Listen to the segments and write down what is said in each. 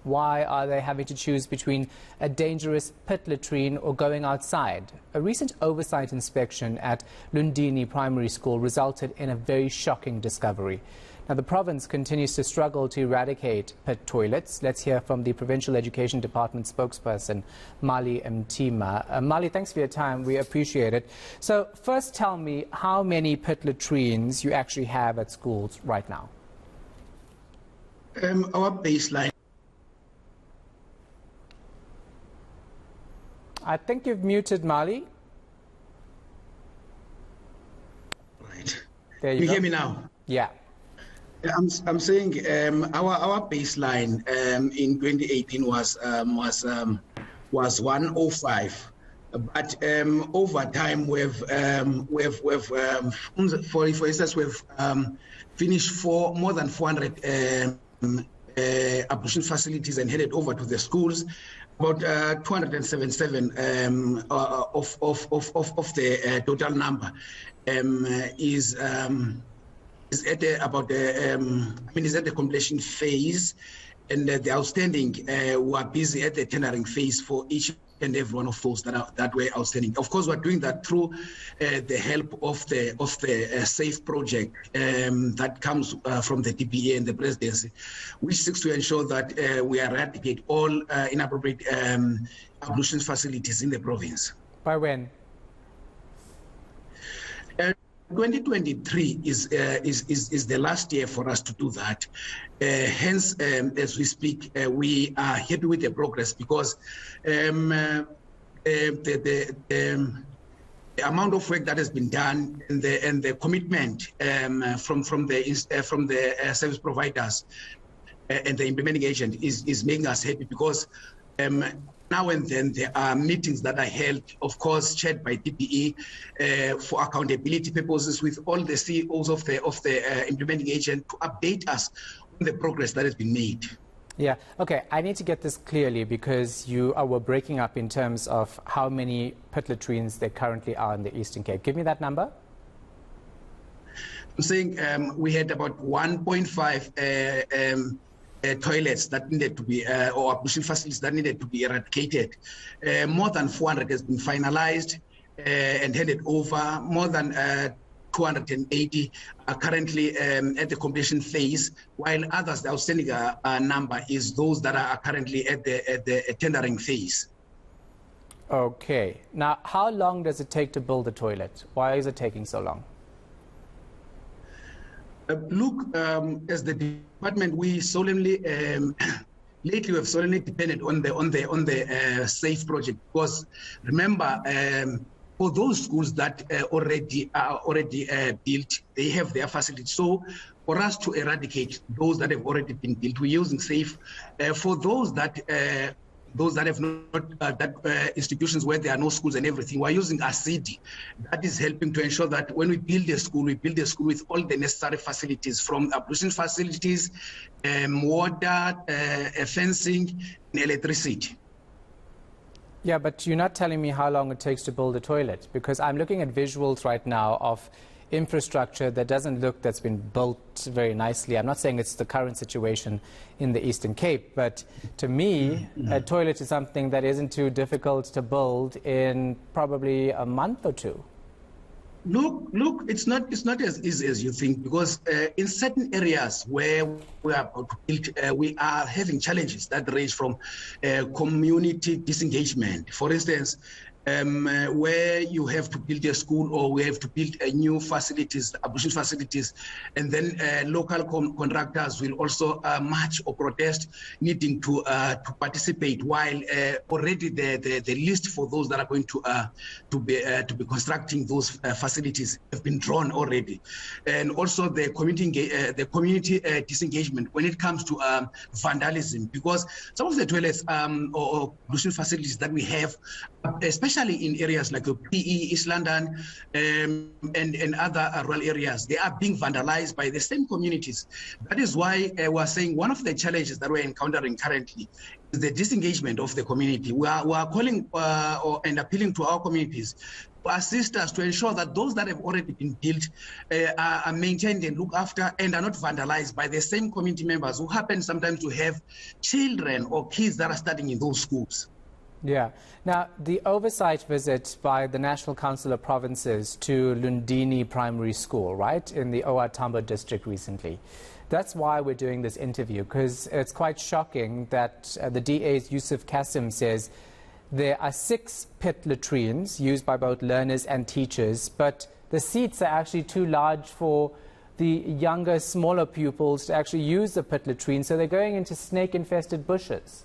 Why are they having to choose between a dangerous pit latrine or going outside? A recent oversight inspection at Lundini Primary School resulted in a very shocking discovery. Now, the province continues to struggle to eradicate pit toilets. Let's hear from the Provincial Education Department spokesperson, Mali Mtima. Mali, thanks for your time. We appreciate it. So first tell me how many pit latrines you actually have at schools right now. Our baseline. I think you've muted Mali. Right. There you go. Hear me now? Yeah. I'm saying our baseline in 2018 was 105, but over time we've for instance we've finished more than 400 ablution facilities and headed over to the schools. About 277 of the total number is at the is at the completion phase, and the outstanding were busy at the tendering phase for each and every one of those that were outstanding. Of course, we're doing that through the help of the SAFE project that comes from the DPA and the presidency, which seeks to ensure that we eradicate all inappropriate ablution facilities in the province. By when? 2023 is the last year for us to do that. Hence, as we speak, we are happy with the progress because the amount of work that has been done and the commitment from the service providers and the implementing agent is making us happy because now and then there are meetings that are held, of course, chaired by DPE for accountability purposes with all the CEOs of the implementing agent to update us on the progress that has been made. Yeah, okay, I need to get this clearly because you were breaking up in terms of how many pit latrines there currently are in the Eastern Cape. Give me that number. I'm saying we had about 1.5 toilets that needed to be, or ablution facilities that needed to be eradicated. More than 400 has been finalized and handed over. More than 280 are currently at the completion phase, while others, the outstanding number is those that are currently at the tendering phase. Okay. Now, how long does it take to build a toilet? Why is it taking so long? Look, as the department, we solemnly lately we have solemnly depended on the SAFE project because remember, for those schools that already built, they have their facilities. So for us to eradicate those that have already been built, we're using SAFE. For those that have not, institutions where there are no schools and everything, we're using ACD. That is helping to ensure that when we build a school with all the necessary facilities, from ablution facilities, water, fencing, and electricity. Yeah, but you're not telling me how long it takes to build a toilet, because I'm looking at visuals right now of infrastructure that doesn't look that's been built very nicely. I'm not saying it's the current situation in the Eastern Cape, but to me, a toilet is something that isn't too difficult to build in probably a month or two. Look, it's not as easy as you think, because in certain areas where we are about to build, we are having challenges that range from community disengagement. For instance, where you have to build a school or we have to build a new facilities, ablution facilities, and then local contractors will also march or protest, needing to participate, while already the list for those that are going to be constructing those facilities have been drawn already, and also the community disengagement when it comes to vandalism, because some of the toilets or ablution facilities that we have, especially especially in areas like PE, East London, and other rural areas. They are being vandalized by the same communities. That is why we're saying one of the challenges that we're encountering currently is the disengagement of the community. We are calling and appealing to our communities to assist us to ensure that those that have already been built are maintained and looked after and are not vandalized by the same community members who happen sometimes to have children or kids that are studying in those schools. Yeah. Now, the oversight visit by the National Council of Provinces to Lundini Primary School, right, in the OR Tambo district recently. That's why we're doing this interview, because it's quite shocking that the DA's Yusuf Kasim says there are 6 pit latrines used by both learners and teachers, but the seats are actually too large for the younger, smaller pupils to actually use the pit latrine, so they're going into snake-infested bushes.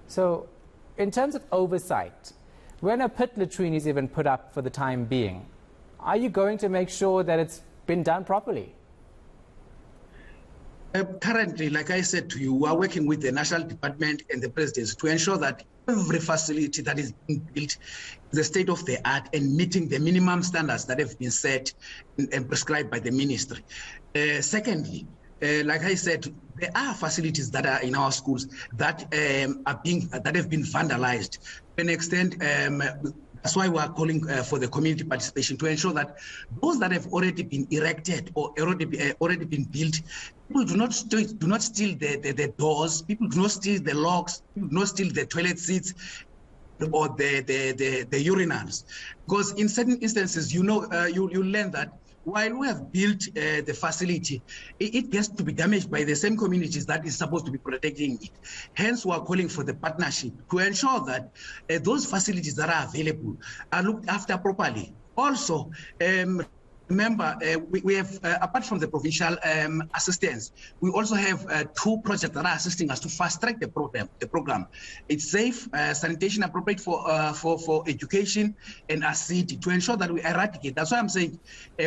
So, in terms of oversight, when a pit latrine is even put up for the time being, are you going to make sure that it's been done properly? Currently, like I said to you, we are working with the National Department and the Presidency to ensure that every facility that is being built is the state of the art and meeting the minimum standards that have been set and prescribed by the Ministry. Secondly, like I said, there are facilities that are in our schools that have been vandalized. To an extent, that's why we are calling for the community participation to ensure that those that have already been erected or already been built, people do not steal the doors, people do not steal the locks, people do not steal the toilet seats or the urinals. Because in certain instances, you learn that while we have built the facility, it gets to be damaged by the same communities that is supposed to be protecting it. Hence, we are calling for the partnership to ensure that those facilities that are available are looked after properly. Also, remember, we have, apart from the provincial assistance, we also have 2 projects that are assisting us to fast-track the program. It's safe, sanitation appropriate for education, and ACT to ensure that we eradicate. That's why I'm saying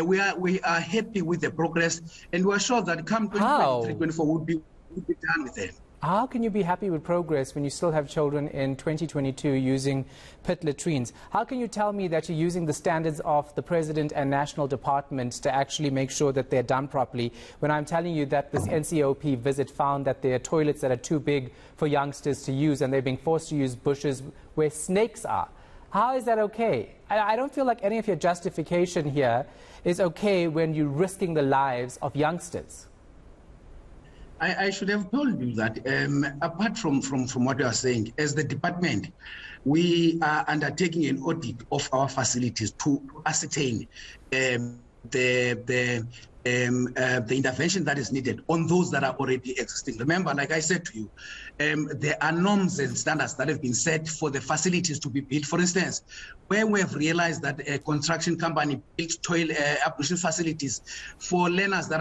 we are happy with the progress, and we are sure that come 2023-24 we'll be done with it. How can you be happy with progress when you still have children in 2022 using pit latrines? How can you tell me that you're using the standards of the President and National Department to actually make sure that they're done properly, when I'm telling you that this NCOP visit found that there are toilets that are too big for youngsters to use and they're being forced to use bushes where snakes are? How is that okay? I don't feel like any of your justification here is okay when you're risking the lives of youngsters. I should have told you that apart from what you are saying, as the department, we are undertaking an audit of our facilities to ascertain the intervention that is needed on those that are already existing. Remember, like I said to you, there are norms and standards that have been set for the facilities to be built. For instance, where we have realized that a construction company built toilet ablution facilities for learners that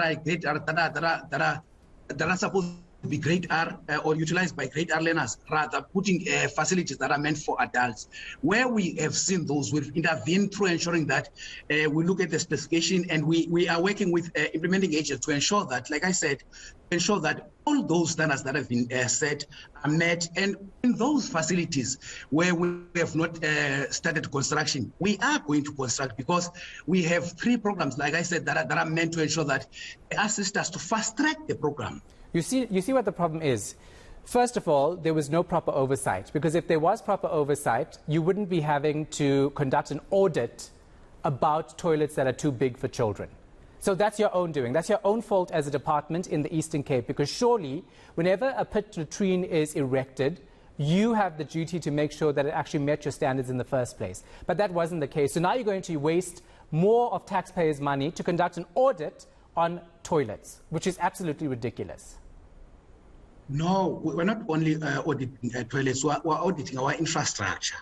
are supposed to be grade R or utilized by grade R learners, rather putting facilities that are meant for adults. Where we have seen those, we've intervened through ensuring that we look at the specification, and we are working with implementing agents to ensure that, like I said, ensure that all those standards that have been set are met. And in those facilities where we have not started construction, we are going to construct, because we have 3 programs, like I said, that are meant to ensure that they assist us to fast-track the program. You see what the problem is. First of all, there was no proper oversight, because if there was proper oversight, you wouldn't be having to conduct an audit about toilets that are too big for children. So that's your own doing. That's your own fault as a department in the Eastern Cape, because surely whenever a pit latrine is erected, you have the duty to make sure that it actually met your standards in the first place. But that wasn't the case. So now you're going to waste more of taxpayers' money to conduct an audit on toilets, which is absolutely ridiculous. No, we're not only auditing toilets, we're auditing our infrastructure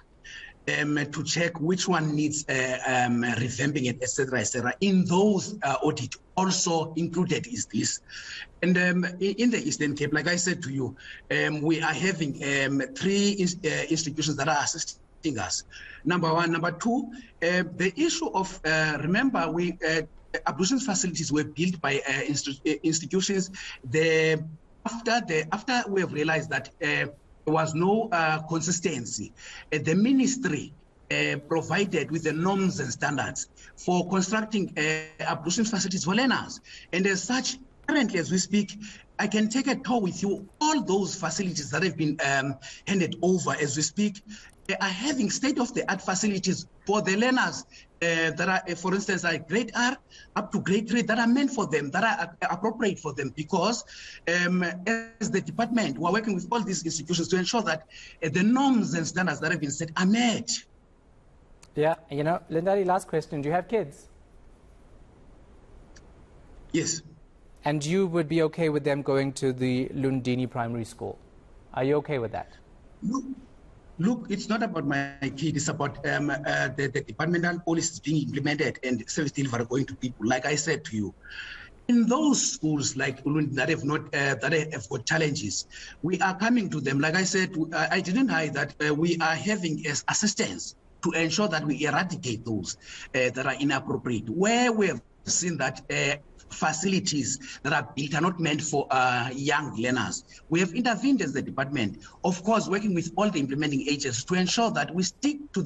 to check which one needs revamping, and etc., etc. In those audit also included is this. And in the Eastern Cape, like I said to you, we are having 3 institutions that are assisting us. Number 1. Number 2, the issue of, remember, ablution facilities were built by institutions. After we have realized that there was no consistency, the ministry provided with the norms and standards for constructing ablution facilities for learners. And as such, currently as we speak, I can take a tour with you. All those facilities that have been handed over as we speak are having state-of-the-art facilities for the learners that are, for instance, like grade R up to grade 3 that are meant for them, that are appropriate for them, because as the department, we're working with all these institutions to ensure that the norms and standards that have been set are met. Yeah, you know, Lindari, last question. Do you have kids? Yes. And you would be okay with them going to the Lundini Primary School? Are you okay with that? Look, it's not about my kid. It's about the departmental policies being implemented and service delivery going to people. Like I said to you, in those schools like Lundini that have not that have got challenges, we are coming to them. Like I said, I didn't hide that we are having as assistance to ensure that we eradicate those that are inappropriate. Where we have seen that facilities that are built are not meant for young learners, we have intervened as the department, of course, working with all the implementing agencies to ensure that we stick to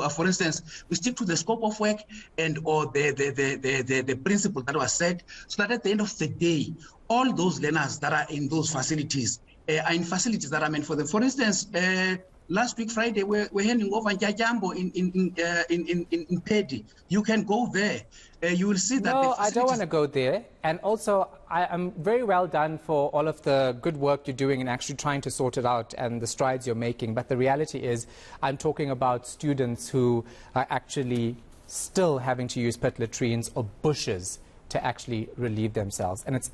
for instance, we stick to the scope of work and or the principle that was set, so that at the end of the day, all those learners that are in those facilities are in facilities that are meant for them. For instance, last week, Friday, we're handing over Njajambo in Pedi. You can go there. You will see that. No, I don't want to go there. And also, I'm very well done for all of the good work you're doing and actually trying to sort it out and the strides you're making. But the reality is, I'm talking about students who are actually still having to use pit latrines or bushes to actually relieve themselves. And it's